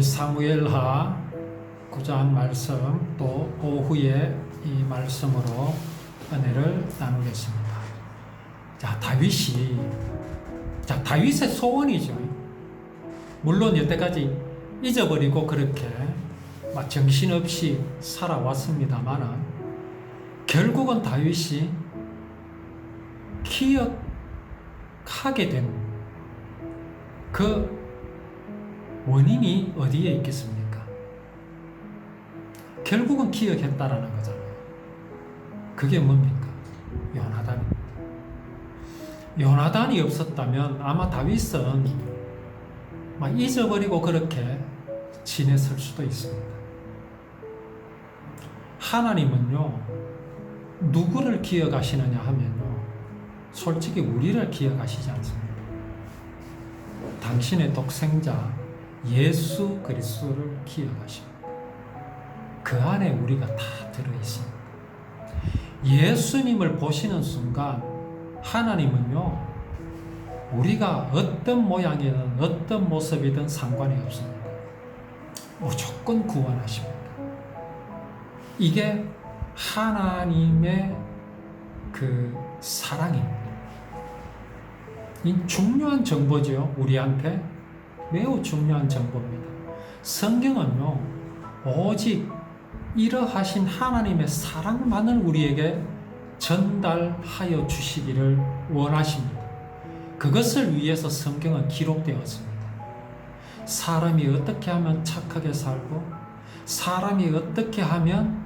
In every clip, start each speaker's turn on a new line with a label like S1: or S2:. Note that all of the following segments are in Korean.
S1: 사무엘하 9장 말씀 또 오후에 이 말씀으로 은혜를 나누겠습니다. 자, 다윗의 소원이죠. 물론 여태까지 잊어버리고 그렇게 막 정신없이 살아왔습니다만 결국은 다윗이 기억하게 된 그 원인이 어디에 있겠습니까? 결국은 기억했다라는 거잖아요. 그게 뭡니까? 요나단입니다. 요나단이 없었다면 아마 다윗은 막 잊어버리고 그렇게 지냈을 수도 있습니다. 하나님은요, 누구를 기억하시느냐 하면요, 솔직히 우리를 기억하시지 않습니다. 당신의 독생자 예수 그리스도를 기억하십니다. 그 안에 우리가 다 들어있습니다. 예수님을 보시는 순간 하나님은요, 우리가 어떤 모양이든 어떤 모습이든 상관이 없습니다. 무조건 구원하십니다. 이게 하나님의 그 사랑입니다. 이 중요한 정보죠. 우리한테 매우 중요한 정보입니다. 성경은요, 오직 이러하신 하나님의 사랑만을 우리에게 전달하여 주시기를 원하십니다. 그것을 위해서 성경은 기록되었습니다. 사람이 어떻게 하면 착하게 살고, 사람이 어떻게 하면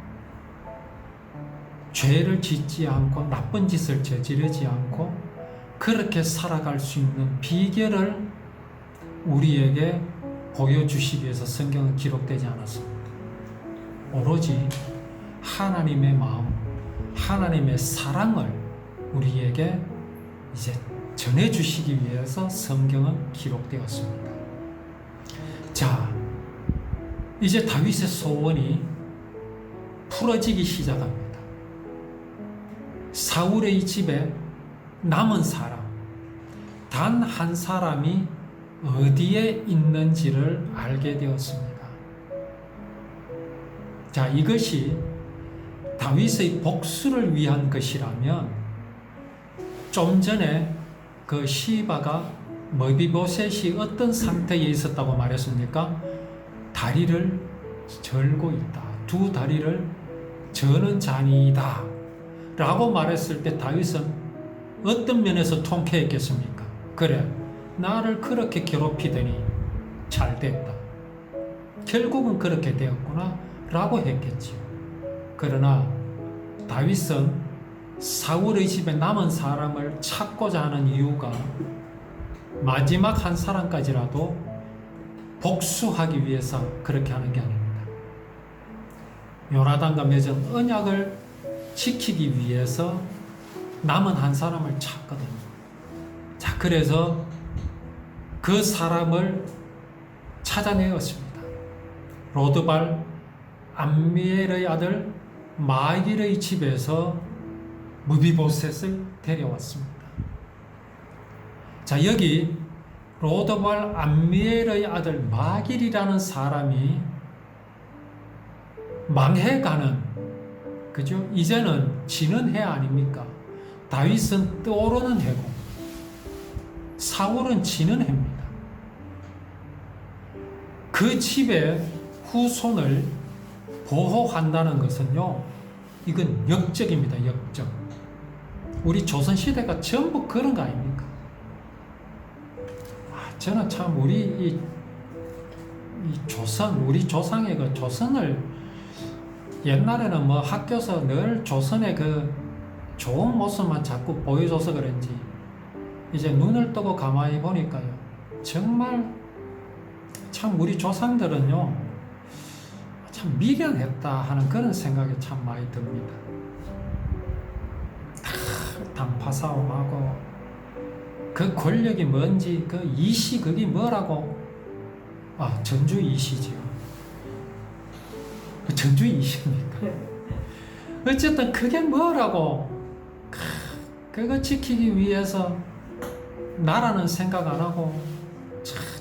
S1: 죄를 짓지 않고 나쁜 짓을 저지르지 않고 그렇게 살아갈 수 있는 비결을 우리에게 보여주시기 위해서 성경은 기록되지 않았습니다. 오로지 하나님의 마음, 하나님의 사랑을 우리에게 이제 전해주시기 위해서 성경은 기록되었습니다. 자, 이제 다윗의 소원이 풀어지기 시작합니다. 사울의 집에 남은 사람, 단 한 사람이 어디에 있는지를 알게 되었습니다. 자, 이것이 다윗의 복수를 위한 것이라면 좀 전에 그 시바가 머비보셋이 어떤 상태에 있었다고 말했습니까? 다리를 절고 있다. 두 다리를 저는 잔이다 라고 말했을 때 다윗은 어떤 면에서 통쾌했겠습니까? 그래, 나를 그렇게 괴롭히더니 잘 됐다. 결국은 그렇게 되었구나 라고 했겠지요. 그러나 다윗은 사울의 집에 남은 사람을 찾고자 하는 이유가 마지막 한 사람까지라도 복수하기 위해서 그렇게 하는 게 아닙니다. 요나단과 맺은 언약을 지키기 위해서 남은 한 사람을 찾거든요. 자, 그래서 그 사람을 찾아내었습니다. 로드발 암미엘의 아들 마길의 집에서 무비보셋을 데려왔습니다. 자, 여기 로드발 암미엘의 아들 마길이라는 사람이 망해가는, 그죠? 이제는 지는 해 아닙니까? 다윗은 떠오르는 해고 사울은 지는 해입니다. 그 집의 후손을 보호한다는 것은요, 이건 역적입니다. 역적. 우리 조선시대가 전부 그런 거 아닙니까? 저는 참 우리 이 조선, 우리 조상의 그 조선을 옛날에는 뭐 학교에서 늘 조선의 그 좋은 모습만 자꾸 보여줘서 그런지 이제 눈을 뜨고 가만히 보니까요, 정말 참 우리 조상들은요, 참 미련했다 하는 그런 생각이 참 많이 듭니다. 다 당파싸움하고 그 권력이 뭔지, 그 이시 그게 뭐라고, 전주 이시지요. 전주 이시입니까? 어쨌든 그게 뭐라고, 그거 지키기 위해서 나라는 생각 안 하고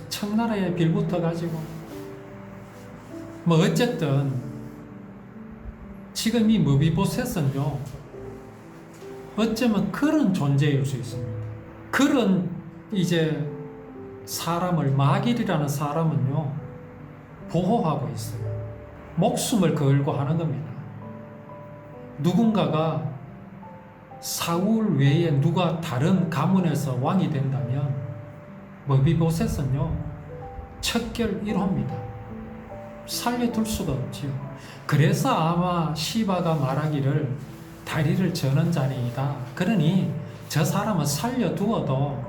S1: 청나라에 빌붙어 가지고 뭐 어쨌든 지금 이 머비보셋은요, 어쩌면 그런 존재일 수 있습니다. 그런 이제 사람을, 마길이라는 사람은요, 보호하고 있어요. 목숨을 걸고 하는 겁니다. 누군가가 사울 외에 누가 다른 가문에서 왕이 된다면 머비보셋은요, 척결 1호입니다. 살려둘 수가 없지요. 그래서 아마 시바가 말하기를 다리를 저는 자니이다. 그러니 저 사람은 살려두어도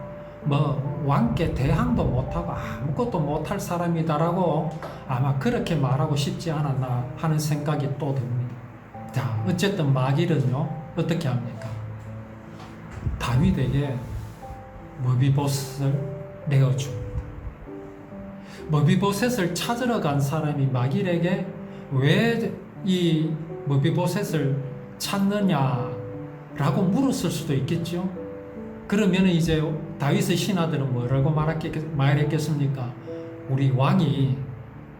S1: 뭐 왕께 대항도 못하고 아무것도 못할 사람이다라고 아마 그렇게 말하고 싶지 않았나 하는 생각이 또 듭니다. 자, 어쨌든 마길은요, 어떻게 합니까? 다윗에게 머비보셋을 내어줍니다. 머비보셋을 찾으러 간 사람이 마길에게 왜 이 머비보셋을 찾느냐라고 물었을 수도 있겠죠. 그러면 이제 다윗의 신하들은 뭐라고 말했겠습니까? 우리 왕이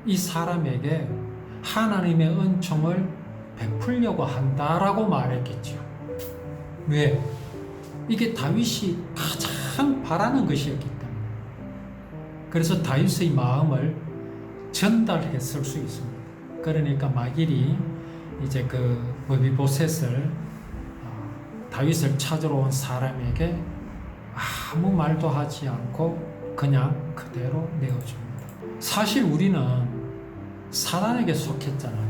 S1: 이 사람에게 하나님의 은총을 베풀려고 한다라고 말했겠죠. 왜? 이게 다윗이 가장 바라는 것이었기 때문에. 그래서 다윗의 마음을 전달했을 수 있습니다. 그러니까 마길이 이제 그 머비보셋을 다윗을 찾으러 온 사람에게 아무 말도 하지 않고 그냥 그대로 내어줍니다. 사실 우리는 사단에게 속했잖아요.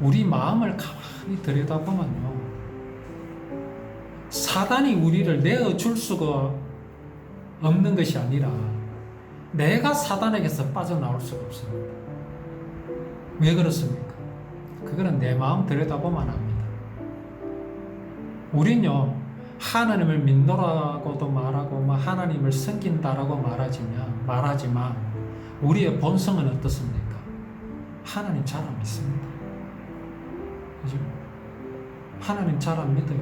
S1: 우리 마음을 가만히 들여다보면요, 사단이 우리를 내어줄 수가 없는 것이 아니라 내가 사단에게서 빠져나올 수가 없습니다. 왜 그렇습니까? 그거는 내 마음 들여다보면 압니다. 우린요, 하나님을 믿노라고도 말하고 하나님을 섬긴다라고 말하지만 우리의 본성은 어떻습니까? 하나님 잘 안 믿습니다. 그죠? 하나님 잘 안 믿어요.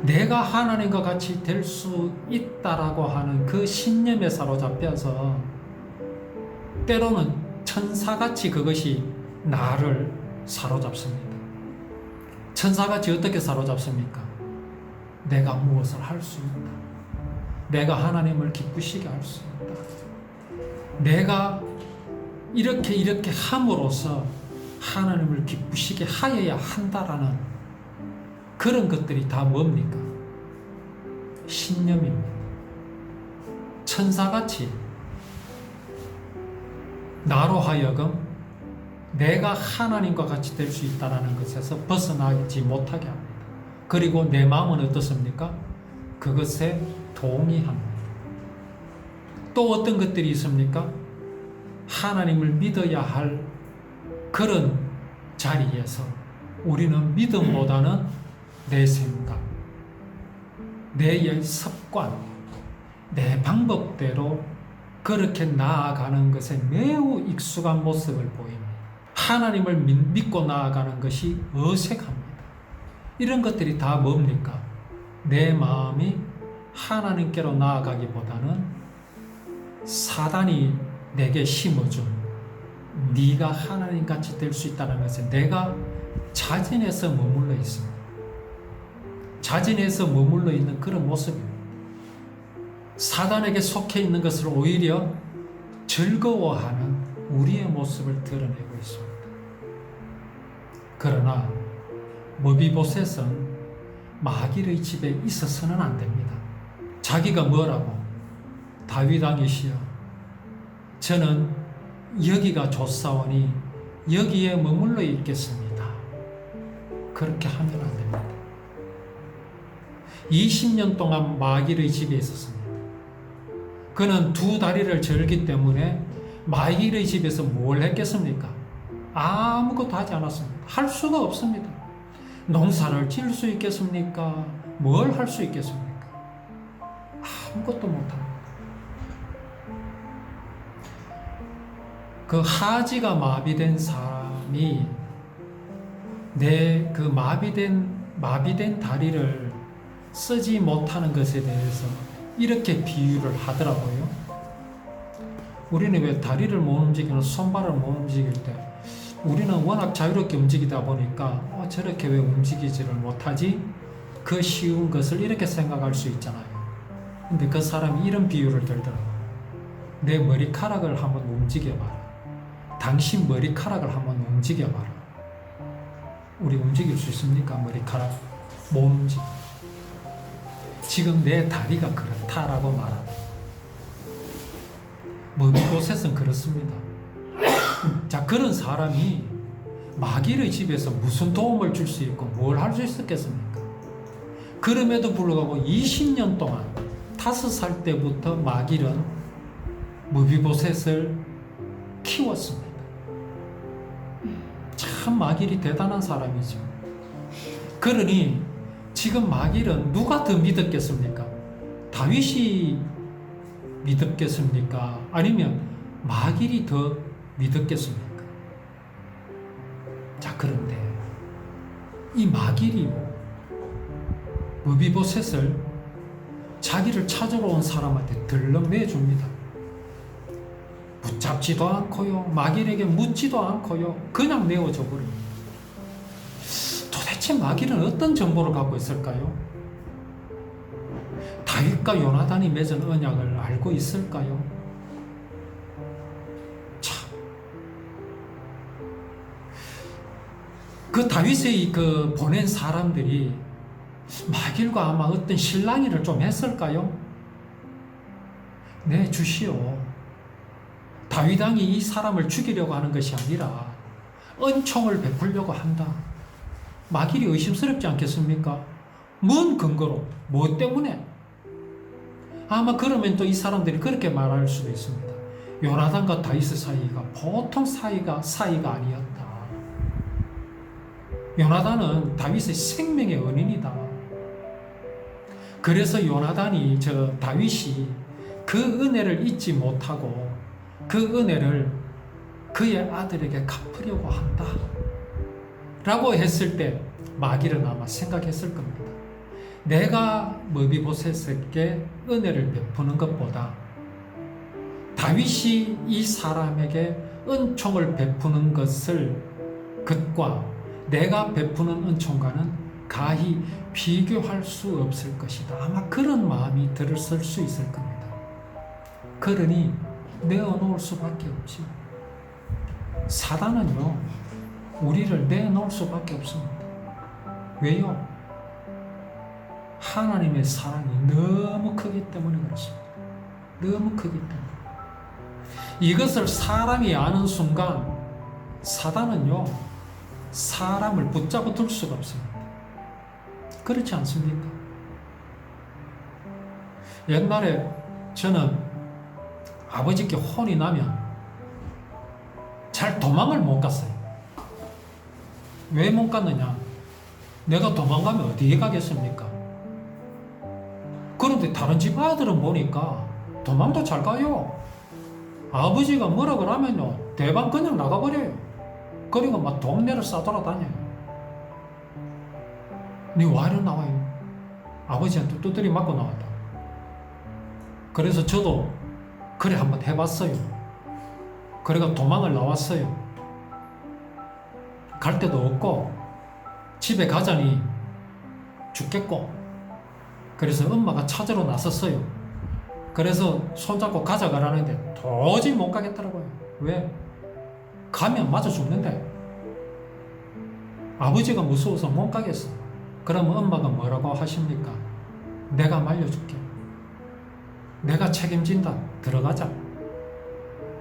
S1: 내가 하나님과 같이 될 수 있다라고 하는 그 신념에 사로잡혀서 때로는 천사같이 그것이 나를 사로잡습니다. 천사같이 어떻게 사로잡습니까? 내가 무엇을 할 수 있다. 내가 하나님을 기쁘시게 할 수 있다. 내가 이렇게 함으로써 하나님을 기쁘시게 하여야 한다라는 그런 것들이 다 뭡니까? 신념입니다. 천사같이 나로 하여금 내가 하나님과 같이 될 수 있다는 것에서 벗어나지 못하게 합니다. 그리고 내 마음은 어떻습니까? 그것에 동의합니다. 또 어떤 것들이 있습니까? 하나님을 믿어야 할 그런 자리에서 우리는 믿음보다는 내 생각, 내 습관, 내 방법대로 그렇게 나아가는 것에 매우 익숙한 모습을 보입니다. 하나님을 믿고 나아가는 것이 어색합니다. 이런 것들이 다 뭡니까? 내 마음이 하나님께로 나아가기보다는 사단이 내게 심어준 네가 하나님같이 될 수 있다는 것에 내가 자진해서 머물러 있습니다. 자진해서 머물러 있는 그런 모습입니다. 사단에게 속해 있는 것을 오히려 즐거워하는 우리의 모습을 드러내고 있습니다. 그러나 머비보셋은 마길의 집에 있어서는 안 됩니다. 자기가 뭐라고? 다윗 왕이시여, 저는 여기가 좋사오니 여기에 머물러 있겠습니다. 그렇게 하면 안 됩니다. 20년 동안 마길의 집에 있었습니다. 그는 두 다리를 절기 때문에 마길의 집에서 뭘 했겠습니까? 아무것도 하지 않았습니다. 할 수가 없습니다. 농사를 지을 수 있겠습니까? 뭘 할 수 있겠습니까? 아무것도 못합니다. 그 하지가 마비된 사람이 내 그 마비된 다리를 쓰지 못하는 것에 대해서 이렇게 비유를 하더라고요. 우리는 왜 다리를 못 움직이는 손발을 못 움직일 때 우리는 워낙 자유롭게 움직이다 보니까 저렇게 왜 움직이지를 못하지? 그 쉬운 것을 이렇게 생각할 수 있잖아요. 근데 그 사람이 이런 비유를 들더라고요. 내 머리카락을 한번 움직여봐라. 당신 머리카락을 한번 움직여봐라. 우리 움직일 수 있습니까? 머리카락 못 움직여. 지금 내 다리가 그렇다라고 말합니다. 머비보셋은 그렇습니다. 자, 그런 사람이 마귀의 집에서 무슨 도움을 줄 수 있고 뭘 할 수 있었겠습니까? 그럼에도 불구하고 20년 동안 5살 때부터 마귀는 머비보셋을 키웠습니다. 참 마귀이 대단한 사람이죠. 그러니 지금 마귀는 누가 더 믿었겠습니까? 다윗이 믿었겠습니까? 아니면 마귀이 더 믿었겠습니까? 자, 그런데 이 마귀이 머비보셋을 자기를 찾으러 온 사람한테 들러매줍니다. 붙잡지도 않고요, 마귀에게 묻지도 않고요, 그냥 내어줘 버립니다. 도대체 마귀는 어떤 정보를 갖고 있을까요? 다윗과 요나단이 맺은 언약을 알고 있을까요? 참, 그 다윗의 그 보낸 사람들이 마귀과 아마 어떤 실랑이를 좀 했을까요? 네, 주시오. 다윗 왕이 이 사람을 죽이려고 하는 것이 아니라 은총을 베풀려고 한다. 마귀이 의심스럽지 않겠습니까? 뭔 근거로? 뭐 때문에? 아마 그러면 또 이 사람들이 그렇게 말할 수도 있습니다. 요나단과 다윗의 사이가 보통 사이가 아니었다. 요나단은 다윗의 생명의 은인이다. 그래서 요나단이 다윗이 그 은혜를 잊지 못하고 그 은혜를 그의 아들에게 갚으려고 한다 라고 했을 때 마귀는 아마 생각했을 겁니다. 내가 머비보셋에게 은혜를 베푸는 것보다 다윗이 이 사람에게 은총을 베푸는 것과 내가 베푸는 은총과는 가히 비교할 수 없을 것이다. 아마 그런 마음이 들었을 수 있을 겁니다. 그러니 내어놓을 수밖에 없죠. 사단은요, 우리를 내어놓을 수밖에 없습니다. 왜요? 하나님의 사랑이 너무 크기 때문에 그렇습니다. 너무 크기 때문에. 이것을 사람이 아는 순간 사단은요, 사람을 붙잡아 둘 수가 없습니다. 그렇지 않습니까? 옛날에 저는 아버지께 혼이 나면 잘 도망을 못 갔어요. 왜 못 갔느냐? 내가 도망가면 어디에 가겠습니까? 그런데 다른 집 아들은 보니까 도망도 잘 가요. 아버지가 뭐라 그러면요, 대방 그냥 나가버려요. 그리고 막 동네를 싸돌아다녀요. 니 와이러 나와요? 아버지한테 두드리 맞고 나왔다. 그래서 저도 그래 한번 해봤어요. 그래가 도망을 나왔어요. 갈 데도 없고 집에 가자니 죽겠고, 그래서 엄마가 찾으러 나섰어요. 그래서 손잡고 가자 가라는데 도저히 못 가겠더라고요. 왜? 가면 맞아 죽는데. 아버지가 무서워서 못 가겠어. 그러면 엄마가 뭐라고 하십니까? 내가 말려줄게. 내가 책임진다. 들어가자.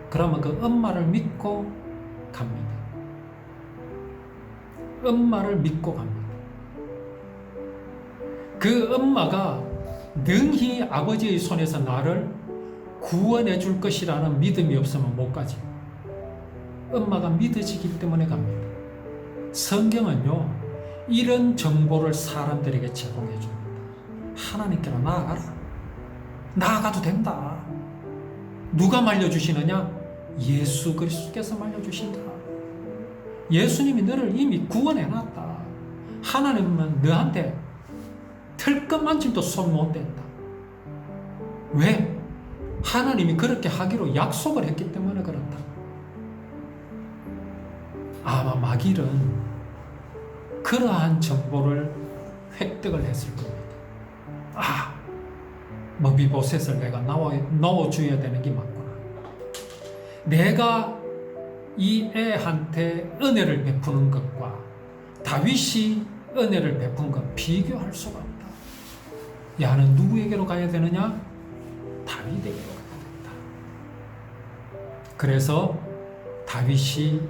S1: 그러면 그 엄마를 믿고 갑니다. 엄마를 믿고 갑니다. 그 엄마가 능히 아버지의 손에서 나를 구원해 줄 것이라는 믿음이 없으면 못 가지. 엄마가 믿어지기 때문에 갑니다. 성경은요, 이런 정보를 사람들에게 제공해 줍니다. 하나님께로 나아가라. 나아가도 된다. 누가 말려주시느냐? 예수 그리스도께서 말려주신다. 예수님이 너를 이미 구원해놨다. 하나님은 너한테 털끝만큼도 손 못 댄다. 왜? 하나님이 그렇게 하기로 약속을 했기 때문에 그렇다. 아마 마길은 그러한 정보를 획득을 했을 겁니다. 아, 머비보셋을 내가 넣어줘야 되는 게 맞구나. 내가 이 애한테 은혜를 베푸는 것과 다윗이 은혜를 베푼 것 비교할 수가 없다. 야는 누구에게로 가야 되느냐? 다윗에게로 가야 된다. 그래서 다윗이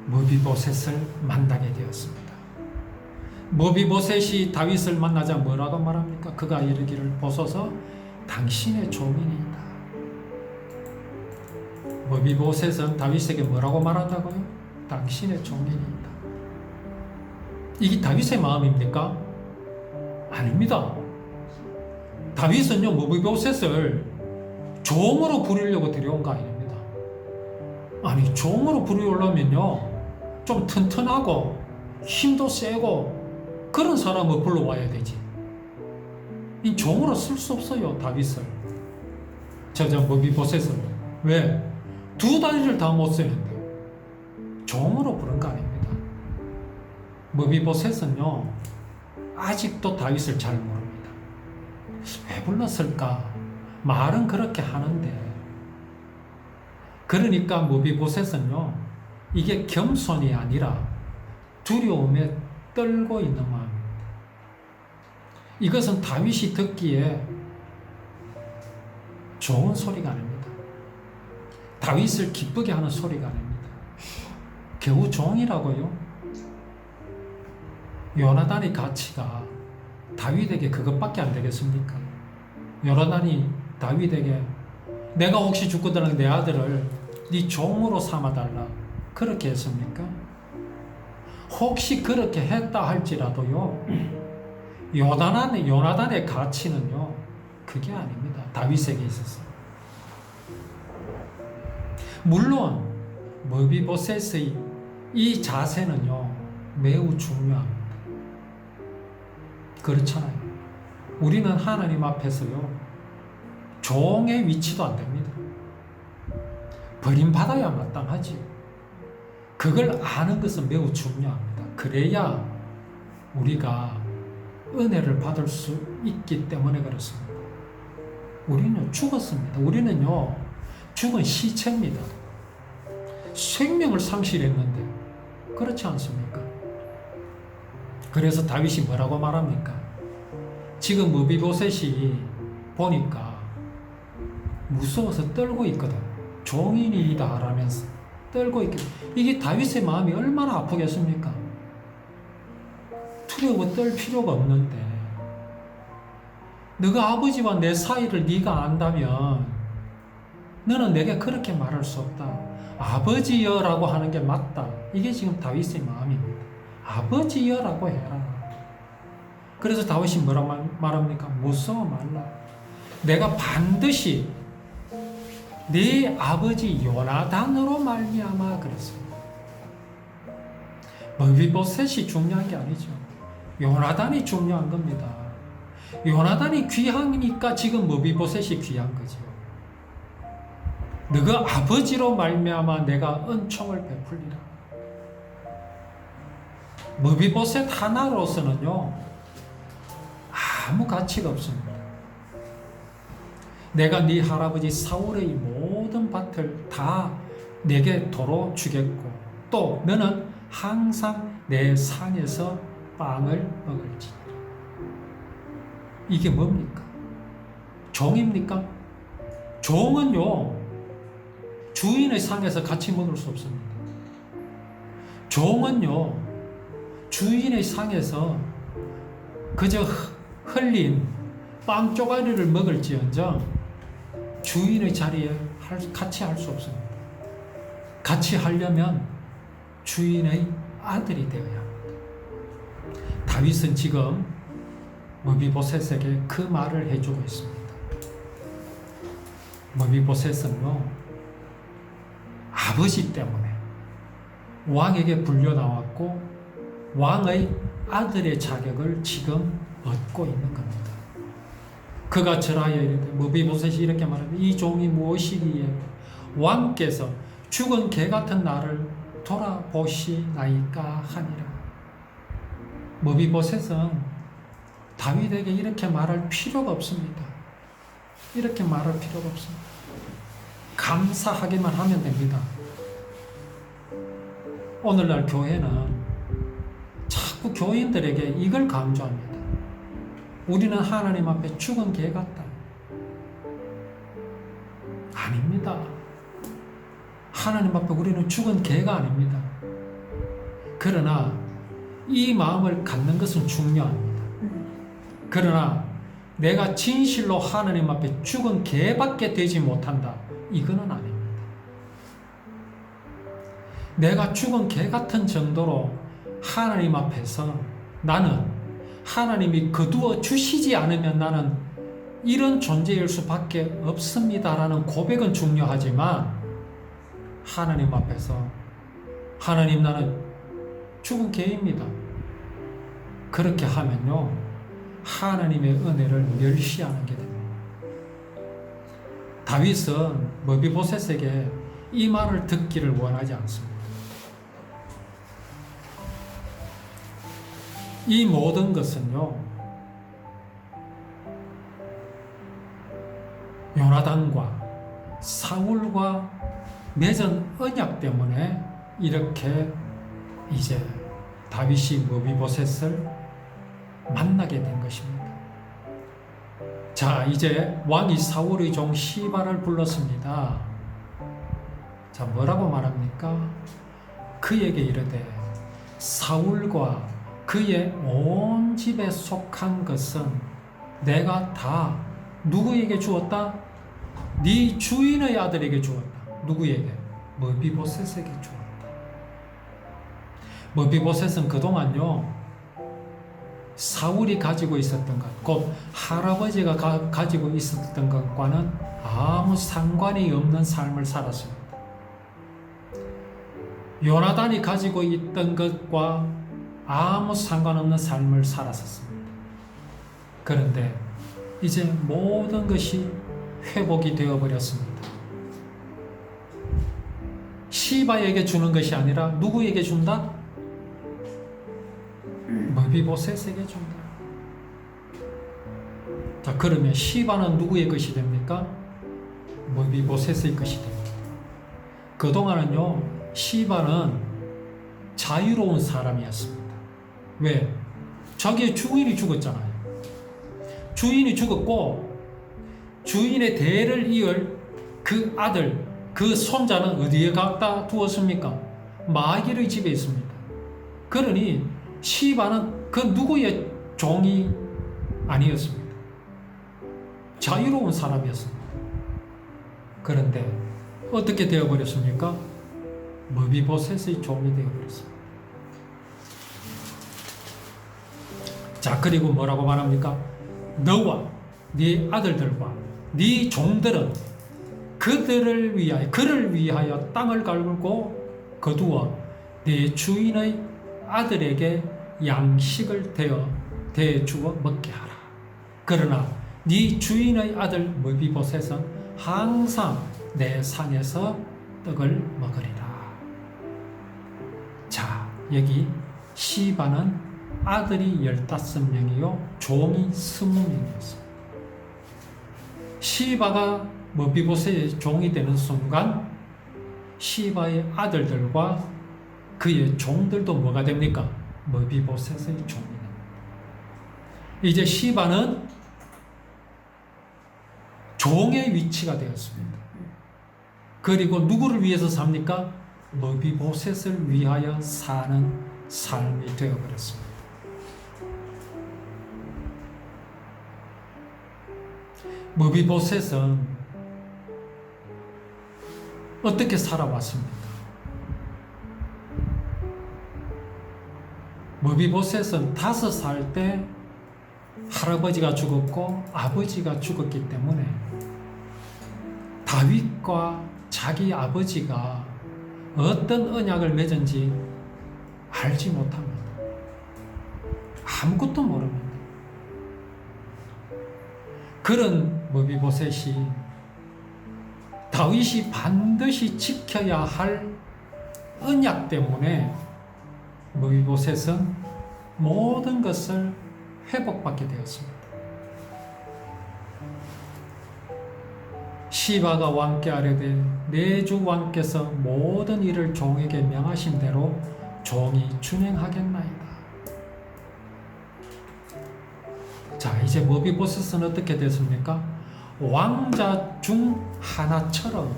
S1: 머비보셋을 만나게 되었습니다. 머비보셋이 다윗을 만나자 뭐라고 말합니까? 그가 이르기를 보소서 당신의 종이니이다. 머비보셋은 다윗에게 뭐라고 말한다고요? 당신의 종이니이다. 이게 다윗의 마음입니까? 아닙니다. 다윗은요, 머비보셋을 종으로 부리려고 데려온 거 아닙니다. 아니, 종으로 부리려면요, 좀 튼튼하고 힘도 세고 그런 사람을 불러와야 되지. 이 종으로 쓸 수 없어요, 다윗을. 저 머비보셋을. 왜? 두 다리를 다 못 쓰는데 종으로 부른 거 아닙니다. 머비보셋은요, 아직도 다윗을 잘 모릅니다. 왜 불렀을까? 말은 그렇게 하는데. 그러니까 머비보셋은요, 이게 겸손이 아니라 두려움에 떨고 있는 마음입니다. 이것은 다윗이 듣기에 좋은 소리가 아닙니다. 다윗을 기쁘게 하는 소리가 아닙니다. 겨우 종이라고요? 요나단의 가치가 다윗에게 그것밖에 안 되겠습니까? 요나단이 다윗에게 내가 혹시 죽거든 내 아들을 네 종으로 삼아달라 그렇게 했습니까? 혹시 그렇게 했다 할지라도요, 요나단의 가치는요, 그게 아닙니다. 다윗에게 있어서. 물론 머비보셋의 이 자세는요, 매우 중요합니다. 그렇잖아요. 우리는 하나님 앞에서요, 종의 위치도 안 됩니다. 버림받아야 마땅하지. 그걸 아는 것은 매우 중요합니다. 그래야 우리가 은혜를 받을 수 있기 때문에 그렇습니다. 우리는 죽었습니다. 우리는요, 죽은 시체입니다. 생명을 상실했는데, 그렇지 않습니까? 그래서 다윗이 뭐라고 말합니까? 지금 머비보셋이 보니까 무서워서 떨고 있거든. 종인이다 라면서 떨고 있거든. 이게 다윗의 마음이 얼마나 아프겠습니까? 두려워 떨 필요가 없는데, 너가 아버지와 내 사이를 네가 안다면 너는 내게 그렇게 말할 수 없다. 아버지여라고 하는 게 맞다. 이게 지금 다윗의 마음입니다. 아버지여라고 해라. 그래서 다윗이 뭐라고 말합니까? 무서워 말라. 내가 반드시 네 아버지 요나단으로 말미암아 그랬습니다. 머비보셋이 중요한 게 아니죠. 요나단이 중요한 겁니다. 요나단이 귀하니까 지금 머비보셋이 귀한 거죠. 너가 아버지로 말미암아 내가 은총을 베풀리라. 머비보셋 하나로서는요, 아무 가치가 없습니다. 내가 네 할아버지 사울의 모든 밭을 다 내게 도로 주겠고 또 너는 항상 내 상에서 빵을 먹을지니라. 이게 뭡니까? 종입니까? 종은요, 주인의 상에서 같이 먹을 수 없습니다. 종은요, 주인의 상에서 그저 흘린 빵 쪼가리를 먹을지언정 주인의 자리에 같이 할 수 없습니다. 같이 하려면 주인의 아들이 되어야 합니다. 다윗은 지금 머비보셋에게 그 말을 해주고 있습니다. 머비보셋은요, 아버지 때문에 왕에게 불려 나왔고 왕의 아들의 자격을 지금 얻고 있는 겁니다. 그가 절하여 이르되 머비보셋이 이렇게 말하되 이 종이 무엇이기에 왕께서 죽은 개 같은 나를 돌아보시나이까 하니라. 머비보셋은 다윗에게 이렇게 말할 필요가 없습니다. 이렇게 말할 필요가 없습니다. 감사하기만 하면 됩니다. 오늘날 교회는 자꾸 교인들에게 이걸 강조합니다. 우리는 하나님 앞에 죽은 개 같다. 아닙니다. 하나님 앞에 우리는 죽은 개가 아닙니다. 그러나 이 마음을 갖는 것은 중요합니다. 그러나 내가 진실로 하나님 앞에 죽은 개밖에 되지 못한다. 이거는 아닙니다. 내가 죽은 개 같은 정도로 하나님 앞에서 나는 하나님이 거두어 주시지 않으면 나는 이런 존재일 수밖에 없습니다라는 고백은 중요하지만 하나님 앞에서 하나님 나는 죽은 개입니다. 그렇게 하면요 하나님의 은혜를 멸시하는 게 됩니다. 다윗은 머비보셋에게 이 말을 듣기를 원하지 않습니다. 이 모든 것은요 요나단과 사울과 맺은 언약 때문에 이렇게 이제 다윗이 머비보셋을 만나게 된 것입니다. 자, 이제 왕이 사울의 종 시바를 불렀습니다. 자, 뭐라고 말합니까? 그에게 이르되 사울과 그의 온 집에 속한 것은 내가 다 누구에게 주었다? 네 주인의 아들에게 주었다. 누구에게? 머비보셋에게 주었다. 머비보셋은 그동안요 사울이 가지고 있었던 것, 곧 할아버지가 가지고 있었던 것과는 아무 상관이 없는 삶을 살았습니다. 요나단이 가지고 있던 것과 아무 상관없는 삶을 살았었습니다. 그런데 이제 모든 것이 회복이 되어버렸습니다. 시바에게 주는 것이 아니라 누구에게 준다? 머비보셋에게 준다. 자, 그러면 시바는 누구의 것이 됩니까? 머비보셋의 것이 됩니다. 그동안은요 시바는 자유로운 사람이었습니다. 왜? 자기의 주인이 죽었잖아요. 주인이 죽었고 주인의 대를 이을 그 아들, 그 손자는 어디에 갖다 두었습니까? 마귀의 집에 있습니다. 그러니 시바는 그 누구의 종이 아니었습니다. 자유로운 사람이었습니다. 그런데 어떻게 되어버렸습니까? 머비보셋의 종이 되어버렸습니다. 자, 그리고 뭐라고 말합니까? 너와 네 아들들과 네 종들은 그를 위하여 땅을 갈고 거두어 네 주인의 아들에게 양식을 대주어 먹게 하라. 그러나 네 주인의 아들 머비보셋은 항상 내 상에서 떡을 먹으리라. 자, 여기 시바는 아들이 15명이요 종이 20명이었습니다. 시바가 머비보셋의 종이 되는 순간 시바의 아들들과 그의 종들도 뭐가 됩니까? 머비보셋의 종이 됩니다. 이제 시바는 종의 위치가 되었습니다. 그리고 누구를 위해서 삽니까? 머비보셋을 위하여 사는 삶이 되어버렸습니다. 머비보셋은 어떻게 살아왔습니까? 머비보셋은 5살 때 할아버지가 죽었고 아버지가 죽었기 때문에 다윗과 자기 아버지가 어떤 언약을 맺은지 알지 못합니다. 아무것도 모릅니다. 그런 머비보셋이 다윗이 반드시 지켜야 할 언약 때문에 머비보셋은 모든 것을 회복받게 되었습니다. 시바가 왕께 아뢰되 내 주 왕께서 모든 일을 종에게 명하신 대로 종이 준행하겠나이다. 자, 이제 머비보셋은 어떻게 됐습니까? 왕자 중 하나처럼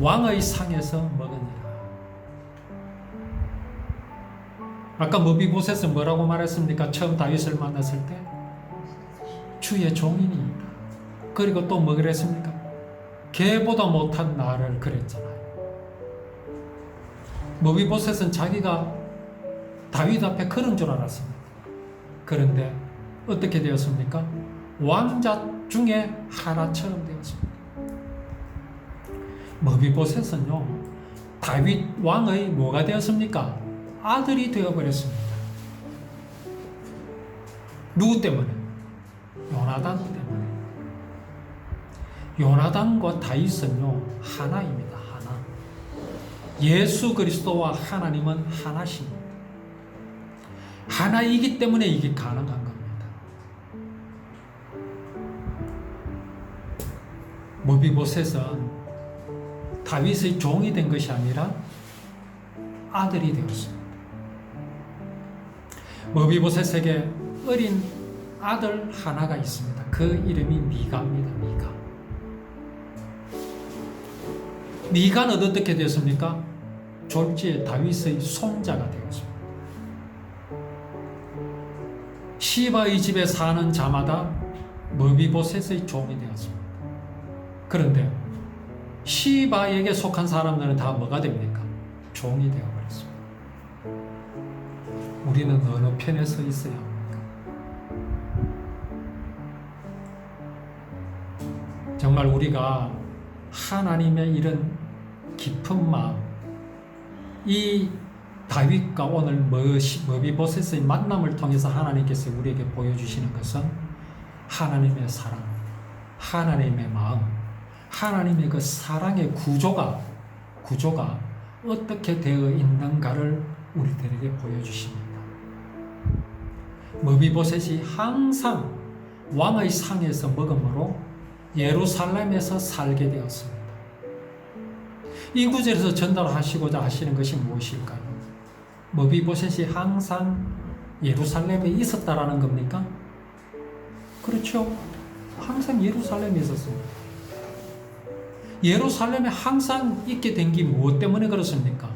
S1: 왕의 상에서 먹으니라. 아까 머비보셋은 뭐라고 말했습니까? 처음 다윗을 만났을 때 주의 종이니이다. 그리고 또 뭐 그랬습니까? 개보다 못한 나를 그랬잖아요. 머비보셋은 자기가 다윗 앞에 그런 줄 알았습니다. 그런데 어떻게 되었습니까? 왕자 중에 하나처럼 되었습니다. 머비보셋은요, 다윗 왕의 뭐가 되었습니까? 아들이 되어버렸습니다. 누구 때문에? 요나단 때문에. 요나단과 다윗은요, 하나입니다. 하나. 예수 그리스도와 하나님은 하나십니다. 하나이기 때문에 이게 가능한 겁니다. 머비보셋은 다윗의 종이 된 것이 아니라 아들이 되었습니다. 머비보셋에게 어린 아들 하나가 있습니다. 그 이름이 미가입니다. 미가는 어떻게 되었습니까? 졸지에 다윗의 손자가 되었습니다. 시바의 집에 사는 자마다 머비보셋의 종이 되었습니다. 그런데 시바에게 속한 사람들은 다 뭐가 됩니까? 종이 되어버렸습니다. 우리는 어느 편에 서 있어야 합니까? 정말 우리가 하나님의 이런 깊은 마음, 이 다윗과 오늘 머비보셋의 만남을 통해서 하나님께서 우리에게 보여주시는 것은 하나님의 사랑, 하나님의 마음, 하나님의 그 사랑의 구조가 어떻게 되어 있는가를 우리들에게 보여주십니다. 머비보셋이 항상 왕의 상에서 먹음으로 예루살렘에서 살게 되었습니다. 이 구절에서 전달하시고자 하시는 것이 무엇일까요? 머비보셋이 항상 예루살렘에 있었다라는 겁니까? 그렇죠. 항상 예루살렘에 있었습니다. 예루살렘에 항상 있게 된 게 무엇 때문에 그렇습니까?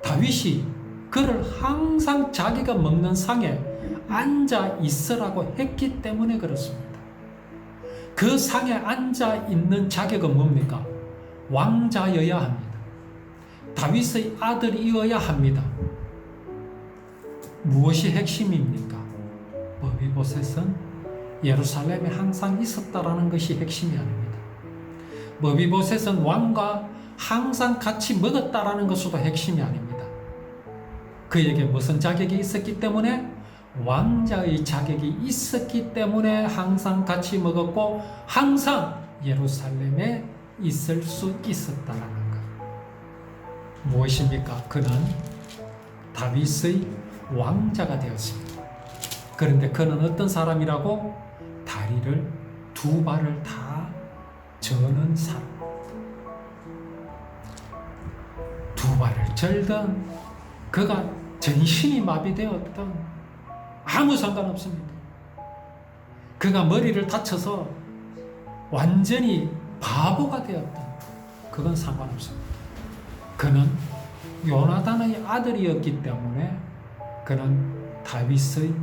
S1: 다윗이 그를 항상 자기가 먹는 상에 앉아 있으라고 했기 때문에 그렇습니다. 그 상에 앉아 있는 자격은 뭡니까? 왕자여야 합니다. 다윗의 아들이어야 합니다. 무엇이 핵심입니까? 머비보셋은 예루살렘에 항상 있었다라는 것이 핵심이 아닙니다. 머비보셋은 왕과 항상 같이 먹었다라는 것도 핵심이 아닙니다. 그에게 무슨 자격이 있었기 때문에? 왕자의 자격이 있었기 때문에 항상 같이 먹었고 항상 예루살렘에 있을 수 있었다라는 것. 무엇입니까? 그는 다윗의 왕자가 되었습니다. 그런데 그는 어떤 사람이라고? 다리를 두 발을 다 저는 사람. 두 발을 절든 그가 전신이 마비되었던 아무 상관없습니다. 그가 머리를 다쳐서 완전히 바보가 되었던 그건 상관없습니다. 그는 요나단의 아들이었기 때문에 그는 다윗의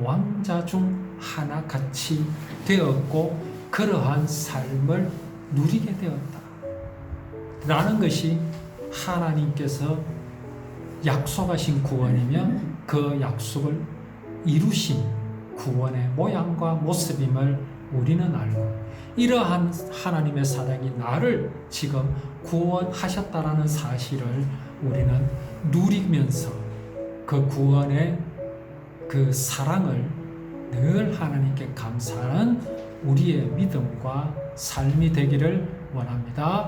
S1: 왕자 중 하나같이 되었고 그러한 삶을 누리게 되었다 라는 것이 하나님께서 약속하신 구원이며 그 약속을 이루신 구원의 모양과 모습임을 우리는 알고 이러한 하나님의 사랑이 나를 지금 구원하셨다라는 사실을 우리는 누리면서 그 구원의 그 사랑을 늘 하나님께 감사하는 우리의 믿음과 삶이 되기를 원합니다.